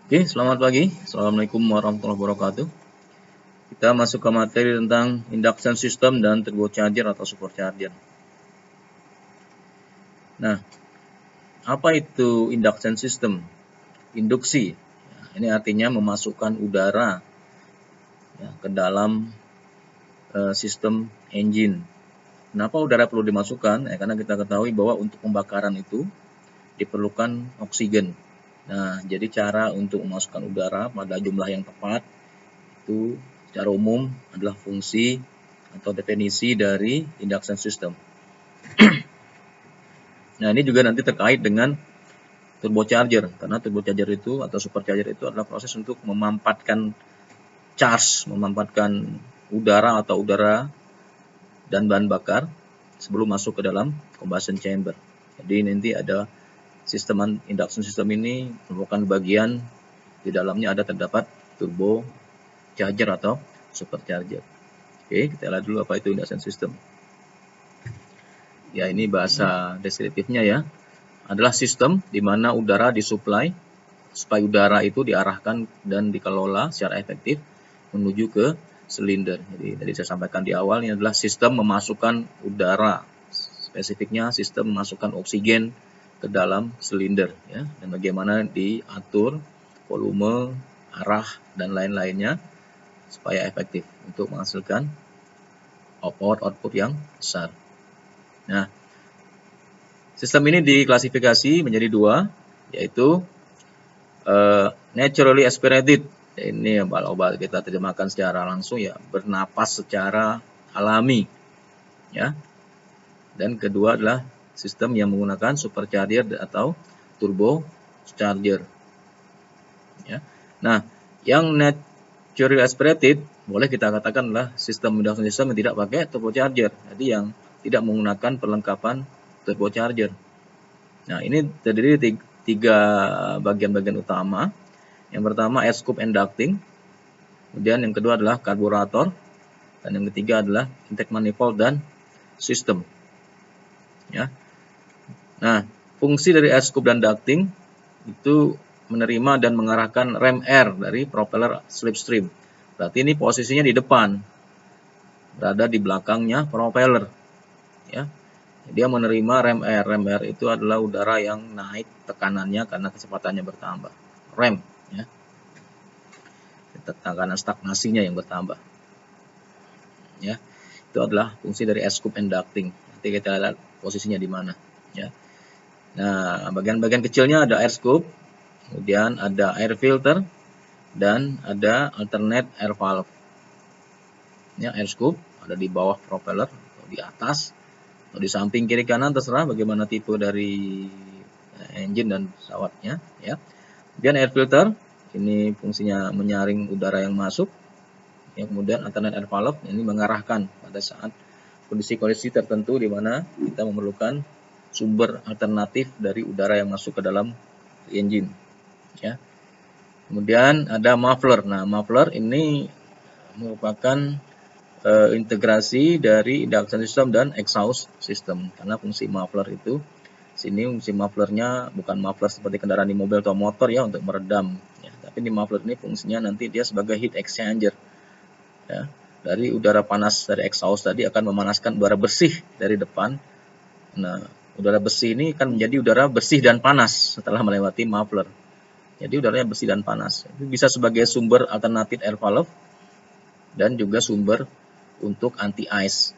Oke, selamat pagi. Assalamualaikum warahmatullahi wabarakatuh. Kita masuk ke materi tentang induction system dan turbocharger atau supercharger. Nah, apa itu induction system? Induksi. Ini artinya memasukkan udara ke dalam sistem engine. Kenapa udara perlu dimasukkan? Karena kita ketahui bahwa untuk pembakaran itu diperlukan oksigen. Nah, jadi cara untuk memasukkan udara pada jumlah yang tepat itu secara umum adalah fungsi atau definisi dari induction system. Nah, ini juga nanti terkait dengan turbocharger, karena turbocharger itu atau supercharger itu adalah proses untuk memampatkan udara dan bahan bakar sebelum masuk ke dalam combustion chamber. Jadi nanti ada sistem induction system ini merupakan bagian di dalamnya terdapat turbocharger atau supercharger. Oke, kita lihat dulu apa itu induction system. Ya, ini bahasa deskriptifnya ya. Adalah sistem di mana udara disuplai supaya udara itu diarahkan dan dikelola secara efektif menuju ke silinder. Jadi tadi saya sampaikan di awal, ini adalah sistem memasukkan udara, spesifiknya sistem memasukkan oksigen ke dalam silinder ya, dan bagaimana diatur volume, arah dan lain-lainnya supaya efektif untuk menghasilkan output yang besar. Nah, sistem ini diklasifikasi menjadi dua, yaitu naturally aspirated. Ini kalau kita terjemahkan secara langsung ya, bernapas secara alami ya. Dan kedua adalah sistem yang menggunakan supercharger atau turbocharger ya. Nah, yang naturally aspirated boleh kita katakan adalah sistem induction system yang tidak pakai turbocharger, jadi yang tidak menggunakan perlengkapan turbocharger. Nah, ini terdiri dari tiga bagian-bagian utama. Yang pertama air scoop and ducting, kemudian yang kedua adalah karburator, dan yang ketiga adalah intake manifold dan sistem. Ya. Nah, fungsi dari air scoop dan ducting itu menerima dan mengarahkan rem air dari propeller slipstream. Berarti ini posisinya di depan, berada di belakangnya propeller. Ya. Dia menerima rem air. Rem air itu adalah udara yang naik tekanannya karena kecepatannya bertambah. Rem, ya. Tekanan stagnasinya yang bertambah. Ya. Itu adalah fungsi dari air scoop and ducting. Nanti kita lihat posisinya di mana, ya. Nah, bagian-bagian kecilnya ada air scoop, kemudian ada air filter, dan ada alternate air valve. Ya, air scoop ada di bawah propeller atau di atas atau di samping kiri kanan, terserah bagaimana tipe dari engine dan pesawatnya ya. Kemudian air filter ini fungsinya menyaring udara yang masuk ya. Kemudian alternate air valve ini mengarahkan pada saat kondisi-kondisi tertentu di mana kita memerlukan sumber alternatif dari udara yang masuk ke dalam engine ya. Kemudian ada muffler. Nah, muffler ini merupakan integrasi dari induction system dan exhaust system, karena fungsi muffler itu sini fungsi mufflernya bukan muffler seperti kendaraan di mobil atau motor ya untuk meredam ya, tapi di muffler ini fungsinya nanti dia sebagai heat exchanger ya. Dari udara panas dari exhaust tadi akan memanaskan udara bersih dari depan. Nah, udara bersih ini akan menjadi udara bersih dan panas setelah melewati muffler. Jadi udaranya bersih dan panas. Itu bisa sebagai sumber alternatif air valve dan juga sumber untuk anti ice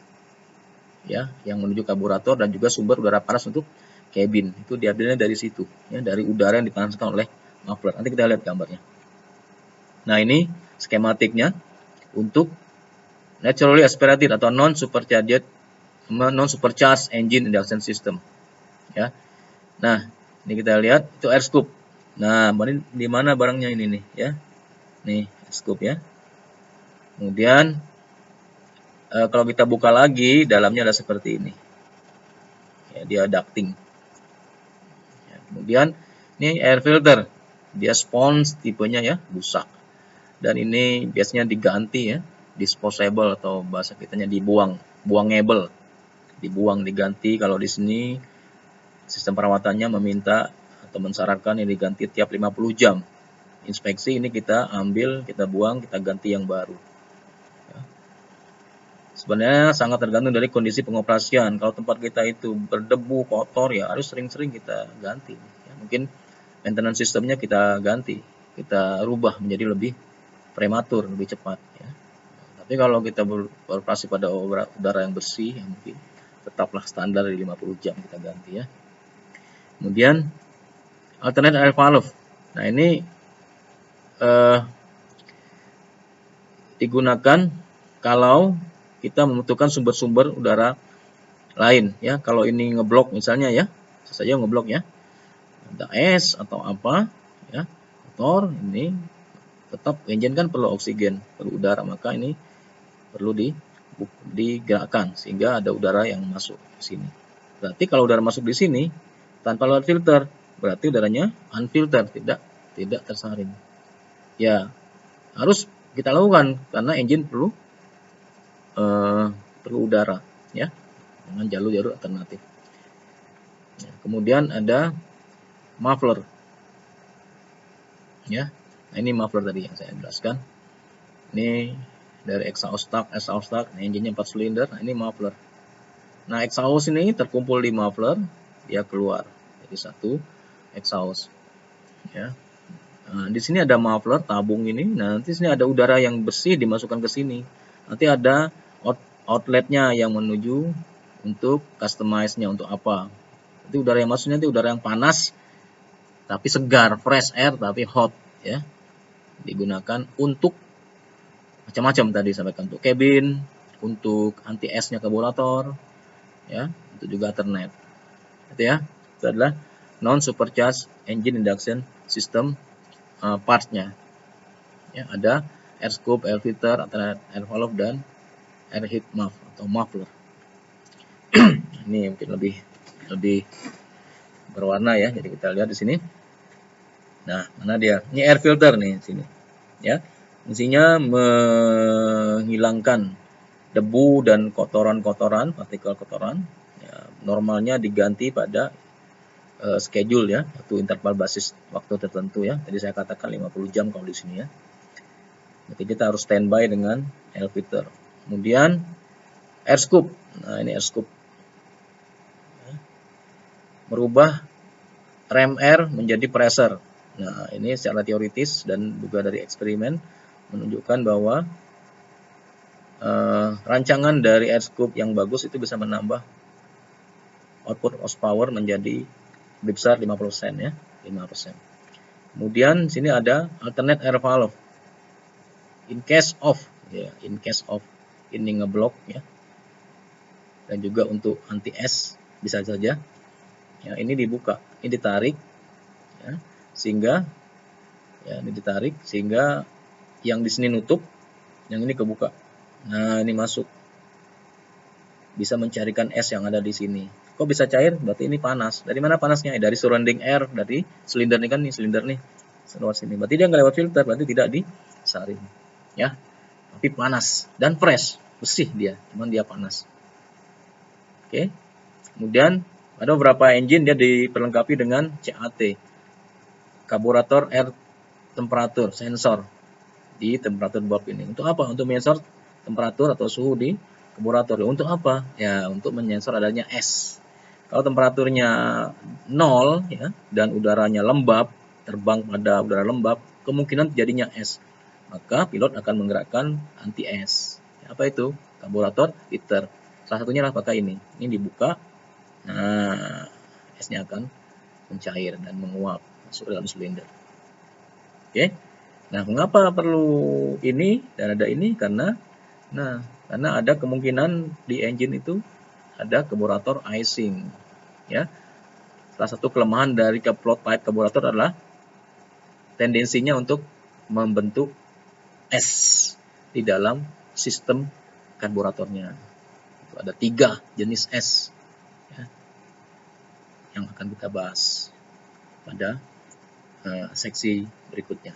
ya, yang menuju karburator, dan juga sumber udara panas untuk cabin. Itu diambilnya dari situ ya, dari udara yang dipanaskan oleh muffler. Nanti kita lihat gambarnya. Nah, ini skematiknya untuk naturally aspirated atau non supercharged engine induction system ya. Nah, ini kita lihat itu air scoop. Nah, di mana barangnya ini nih ya. Nih, air scoop ya. Kemudian kalau kita buka lagi, dalamnya ada seperti ini. Ya, dia ducting. Ya, kemudian ini air filter. Dia sponge tipenya ya, busa. Dan ini biasanya diganti ya, disposable atau bahasa kitanya buangable. Dibuang, diganti. Kalau di sini sistem perawatannya meminta atau mensyaratkan yang diganti tiap 50 jam. inspeksi, ini kita ambil, kita buang, kita ganti yang baru. Ya. Sebenarnya sangat tergantung dari kondisi pengoperasian. Kalau tempat kita itu berdebu, kotor, ya harus sering-sering kita ganti. Ya, mungkin maintenance sistemnya kita ganti, kita rubah menjadi lebih prematur, lebih cepat. Ya. Tapi kalau kita beroperasi pada udara yang bersih, ya mungkin tetaplah standar di 50 jam kita ganti ya. Kemudian alternate air valve. Nah ini digunakan kalau kita membutuhkan sumber-sumber udara lain ya. Kalau ini ngeblok misalnya ya, saja ngeblok ya, ada es atau apa ya, motor ini tetap engine kan perlu oksigen, perlu udara, maka ini perlu digerakkan sehingga ada udara yang masuk ke sini. Berarti kalau udara masuk di sini tanpa lewat filter, berarti udaranya unfiltered, tidak tersaring. Ya, harus kita lakukan karena engine perlu udara ya, dengan jalur-jalur alternatif. Ya, kemudian ada muffler. Ya. Nah, ini muffler tadi yang saya jelaskan. Ini dari exhaust duct, nah, engine-nya 4 silinder. Nah, ini muffler. Nah, exhaust ini terkumpul di muffler, dia keluar. Jadi satu exhaust. Ya. Nah, di sini ada muffler tabung ini. Nah, nanti sini ada udara yang bersih dimasukkan ke sini. Nanti ada outletnya yang menuju untuk customize-nya untuk apa. Nanti udara yang masuknya nanti udara yang panas tapi segar, fresh air tapi hot ya. Digunakan untuk macam-macam tadi sampaikan, untuk cabin, untuk anti esnya karburator ya, untuk juga alternate. Itu ya. Itu adalah non supercharged engine induction system parts-nya. Ya, ada air scoop, air filter, air valve dan air heat muff atau muffler. Ini mungkin lebih berwarna ya. Jadi kita lihat di sini. Nah, mana dia? Ini air filter nih di sini. Ya. Fungsinya menghilangkan debu dan kotoran-kotoran, partikel kotoran. Ya, normalnya diganti pada schedule ya, atau interval basis waktu tertentu ya. Tadi saya katakan 50 jam kalau di sini ya. Jadi kita harus standby dengan air filter. Kemudian air scoop. Nah, ini air scoop. Merubah rem air menjadi pressure. Nah, ini secara teoritis dan juga dari eksperimen menunjukkan bahwa rancangan dari air scoop yang bagus itu bisa menambah output horsepower menjadi lebih besar 5% ya, 5%. Kemudian sini ada alternate air valve. In case of ini ngeblok ya. Dan juga untuk anti es bisa saja. Ya, ini dibuka, ini ditarik ya, sehingga yang di sini nutup, yang ini kebuka. Nah, ini masuk. Bisa mencarikan es yang ada di sini. Kok bisa cair? Berarti ini panas. Dari mana panasnya? Dari surrounding air, dari silinder ini kan, nih silinder nih. Lewat sini. Berarti dia nggak lewat filter, berarti tidak disaring. Ya. Tapi panas dan fresh, bersih dia, cuman dia panas. Oke. Kemudian ada beberapa engine dia diperlengkapi dengan CAT. Karburator air temperatur sensor di temperatur bulb ini. Untuk apa? Untuk menyensor temperatur atau suhu di karburator. Untuk apa? Ya, untuk menyensor adanya es. Kalau temperaturnya 0 ya dan udaranya lembab, terbang pada udara lembab, kemungkinan terjadinya es. Maka pilot akan menggerakkan anti es. Apa itu? Karburator heater. Salah satunya adalah pakai ini. Ini dibuka. Nah, esnya akan mencair dan menguap masuk dalam silinder. Oke. Nah, mengapa perlu ini dan ada ini? Karena ada kemungkinan di engine itu ada karburator icing. Ya. Salah satu kelemahan dari float pipe karburator adalah tendensinya untuk membentuk es di dalam sistem karburatornya. Ada 3 jenis es ya, yang akan kita bahas pada seksi berikutnya.